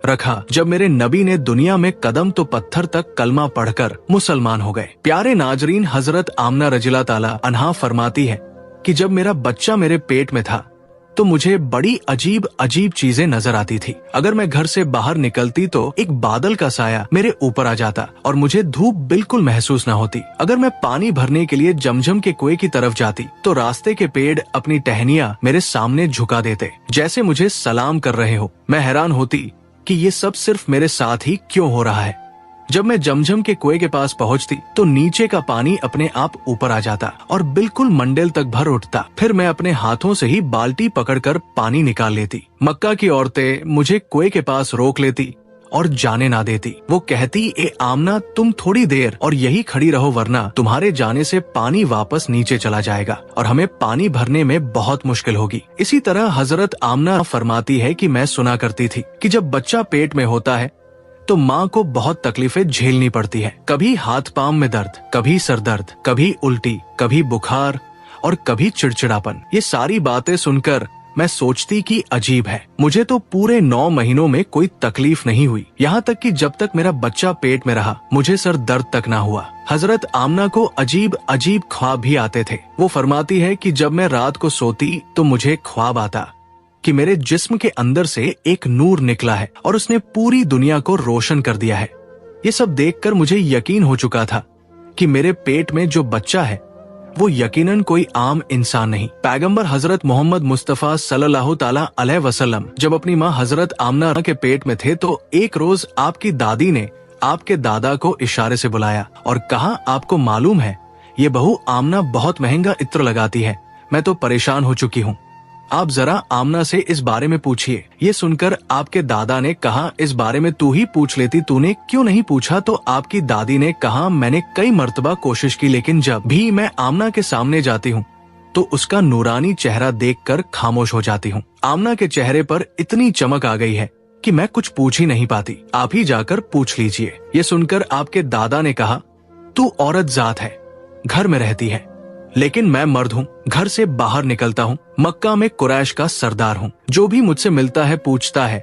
रखा जब मेरे नबी ने दुनिया में कदम तो पत्थर तक कलमा पढ़कर मुसलमान हो गए। प्यारे नाजरीन, हजरत आमना रज़ियल्लाहु ताला अन्हा फरमाती है कि जब मेरा बच्चा मेरे पेट में था तो मुझे बड़ी अजीब अजीब चीजें नजर आती थी। अगर मैं घर से बाहर निकलती तो एक बादल का साया मेरे ऊपर आ जाता और मुझे धूप बिल्कुल महसूस न होती। अगर मैं पानी भरने के लिए जमजम के कुएं की तरफ जाती तो रास्ते के पेड़ अपनी टहनियां मेरे सामने झुका देते, जैसे मुझे सलाम कर रहे हो। मैं हैरान होती कि ये सब सिर्फ मेरे साथ ही क्यों हो रहा है। जब मैं जमजम के कुएं के पास पहुंचती तो नीचे का पानी अपने आप ऊपर आ जाता और बिल्कुल मंडेल तक भर उठता। फिर मैं अपने हाथों से ही बाल्टी पकड़कर पानी निकाल लेती। मक्का की औरतें मुझे कुएं के पास रोक लेती और जाने ना देती। वो कहती, ए आमना, तुम थोड़ी देर और यही खड़ी रहो, वरना तुम्हारे जाने से पानी वापस नीचे चला जाएगा और हमें पानी भरने में बहुत मुश्किल होगी। इसी तरह हजरत आमना फरमाती है कि मैं सुना करती थी कि जब बच्चा पेट में होता है तो माँ को बहुत तकलीफें झेलनी पड़ती है। कभी हाथ पांव में दर्द, कभी सर दर्द, कभी उल्टी, कभी बुखार और कभी चिड़चिड़ापन। ये सारी बातें सुनकर मैं सोचती कि अजीब है, मुझे तो पूरे 9 महीनों में कोई तकलीफ नहीं हुई। यहाँ तक कि जब तक मेरा बच्चा पेट में रहा मुझे सर दर्द तक ना हुआ। हजरत आमना को अजीब अजीब ख्वाब भी आते थे। वो फरमाती है कि जब मैं रात को सोती तो मुझे ख्वाब आता कि मेरे जिस्म के अंदर से एक नूर निकला है और उसने पूरी दुनिया को रोशन कर दिया है। ये सब देखकर मुझे यकीन हो चुका था कि मेरे पेट में जो बच्चा है वो यकीनन कोई आम इंसान नहीं। पैगंबर हजरत मोहम्मद मुस्तफा सल्लल्लाहु ताला अलैहि वसल्लम जब अपनी माँ हजरत आमना के पेट में थे तो एक रोज आपकी दादी ने आपके दादा को इशारे से बुलाया और कहा, आपको मालूम है ये बहू आमना बहुत महंगा इत्र लगाती है, मैं तो परेशान हो चुकी हूँ, आप जरा आमना से इस बारे में पूछिए। ये सुनकर आपके दादा ने कहा, इस बारे में तू ही पूछ लेती, तूने क्यों नहीं पूछा? तो आपकी दादी ने कहा, मैंने कई मर्तबा कोशिश की, लेकिन जब भी मैं आमना के सामने जाती हूँ तो उसका नूरानी चेहरा देखकर खामोश हो जाती हूँ। आमना के चेहरे पर इतनी चमक आ गई है कि मैं कुछ पूछ ही नहीं पाती, आप ही जाकर पूछ लीजिए। ये सुनकर आपके दादा ने कहा, तू औरत जात है, घर में रहती है, लेकिन मैं मर्द हूँ, घर से बाहर निकलता हूँ, मक्का में कुरैश का सरदार हूँ। जो भी मुझसे मिलता है पूछता है,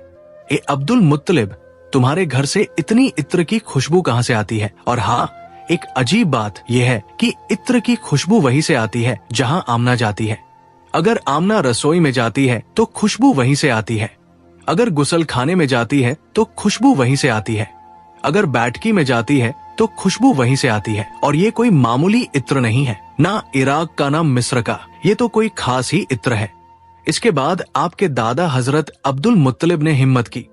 ए अब्दुल मुत्तलिब, तुम्हारे घर से इतनी इत्र की खुशबू कहाँ से आती है? और हाँ, एक अजीब बात यह है कि इत्र की खुशबू वहीं से आती है जहाँ आमना जाती है। अगर आमना रसोई में जाती है तो खुशबू वहीं से आती है, अगर गुसल खाने में जाती है तो खुशबू वहीं से आती है, अगर बैठकी में जाती है तो खुशबू वहीं से आती है। और ये कोई मामूली इत्र नहीं है, ना इराक का ना मिस्र का, ये तो कोई खास ही इत्र है। इसके बाद आपके दादा हजरत अब्दुल मुत्तलिब ने हिम्मत की